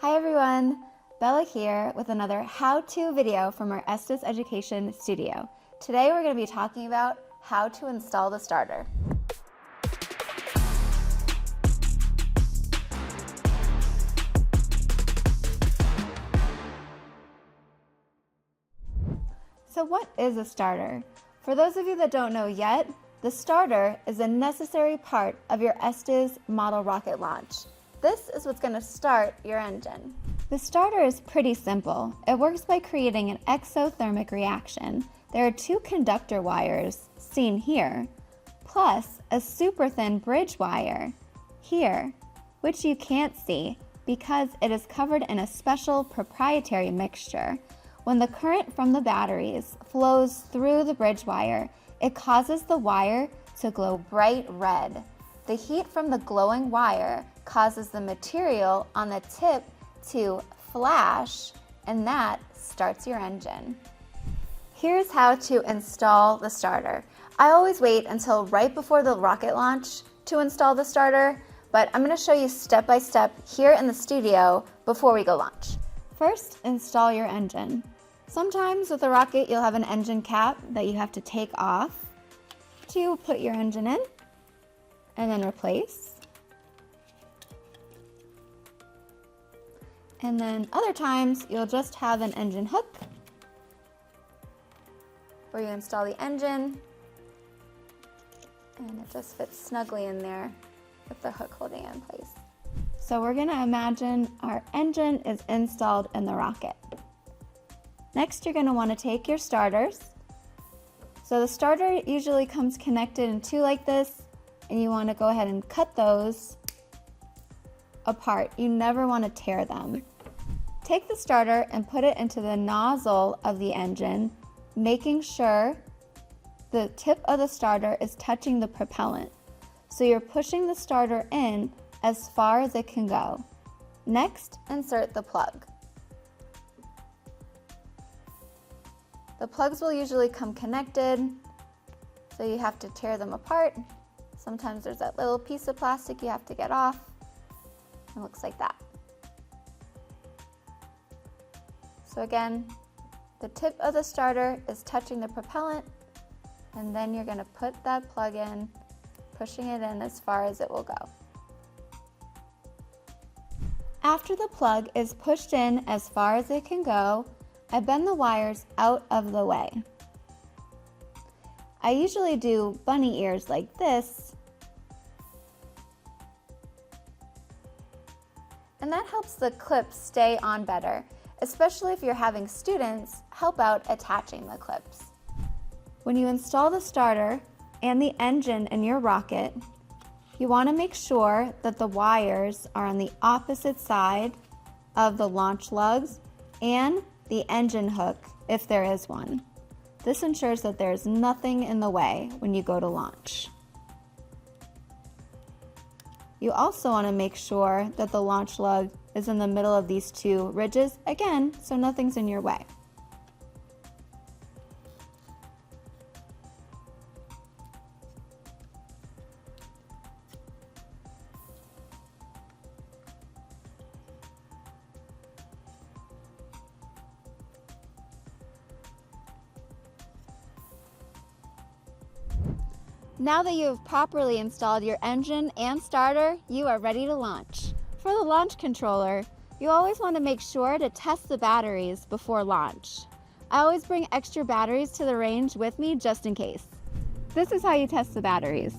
Hi everyone, Bella here with another how-to video from our Estes Education studio. Today we're going to be talking about how to install the starter. So what is a starter? For those of you that don't know yet, the starter is a necessary part of your Estes model rocket launch. This is what's going to start your engine. The starter is pretty simple. It works by creating an exothermic reaction. There are two conductor wires, seen here, plus a super thin bridge wire, here, which you can't see because it is covered in a special proprietary mixture. When the current from the batteries flows through the bridge wire, it causes the wire to glow bright red. The heat from the glowing wire causes the material on the tip to flash, and that starts your engine. Here's how to install the starter. I always wait until right before the rocket launch to install the starter, but I'm going to show you step by step here in the studio before we go launch. First, install your engine. Sometimes with a rocket, you'll have an engine cap that you have to take off to put your engine in and then replace. And then other times, you'll just have an engine hook where you install the engine and it just fits snugly in there with the hook holding it in place. So we're gonna imagine our engine is installed in the rocket. Next, you're gonna wanna take your starters. So the starter usually comes connected in two like this, and you wanna go ahead and cut those apart. You never wanna tear them. Take the starter and put it into the nozzle of the engine, making sure the tip of the starter is touching the propellant. So you're pushing the starter in as far as it can go. Next, insert the plug. The plugs will usually come connected, so you have to tear them apart. Sometimes there's that little piece of plastic you have to get off. It looks like that. So again, the tip of the starter is touching the propellant, and then you're going to put that plug in, pushing it in as far as it will go. After the plug is pushed in as far as it can go, I bend the wires out of the way. I usually do bunny ears like this, and that helps the clips stay on better, especially if you're having students help out attaching the clips. When you install the starter and the engine in your rocket, you want to make sure that the wires are on the opposite side of the launch lugs and the engine hook, if there is one. This ensures that there's nothing in the way when you go to launch. You also want to make sure that the launch lug is in the middle of these two ridges, again, so nothing's in your way. Now that you have properly installed your engine and starter, you are ready to launch. For the launch controller, you always want to make sure to test the batteries before launch. I always bring extra batteries to the range with me just in case. This is how you test the batteries.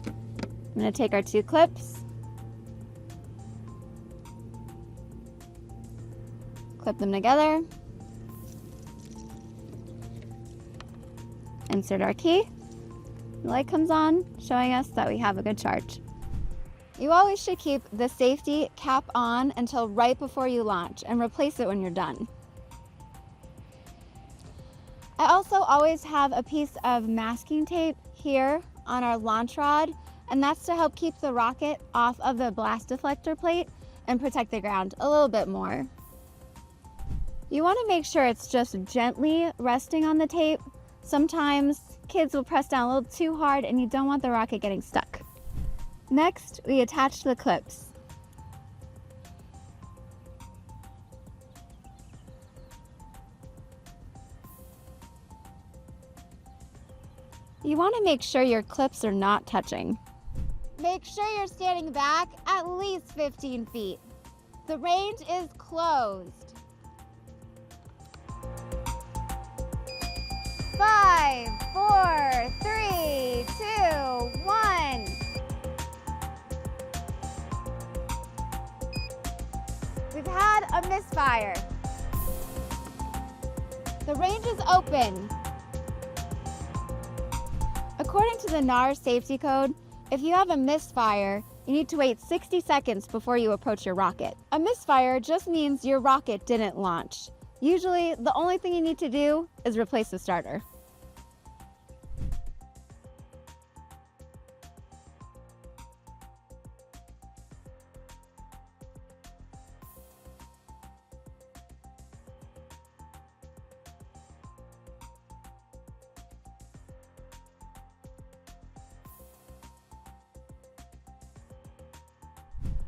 I'm going to take our two clips, clip them together, insert our key. The light comes on, showing us that we have a good charge. You always should keep the safety cap on until right before you launch and replace it when you're done. I also always have a piece of masking tape here on our launch rod, and that's to help keep the rocket off of the blast deflector plate and protect the ground a little bit more. You want to make sure it's just gently resting on the tape. Sometimes kids will press down a little too hard and you don't want the rocket getting stuck. Next, we attach the clips. You want to make sure your clips are not touching. Make sure you're standing back at least 15 feet. The range is closed. 5, 4, 3, 2, 1. We've had a misfire. The range is open. According to the NAR safety code, if you have a misfire, you need to wait 60 seconds before you approach your rocket. A misfire just means your rocket didn't launch. Usually, the only thing you need to do is replace the starter.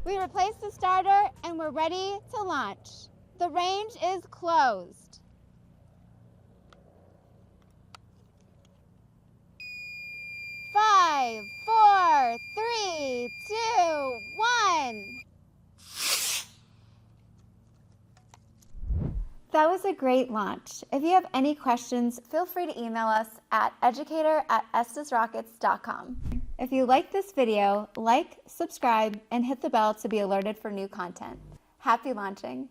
We replaced the starter and we're ready to launch. The range is closed. 5, 4, 3, 2, 1. That was a great launch. If you have any questions, feel free to email us at educator@estesrockets.com. If you like this video, like, subscribe, and hit the bell to be alerted for new content. Happy launching!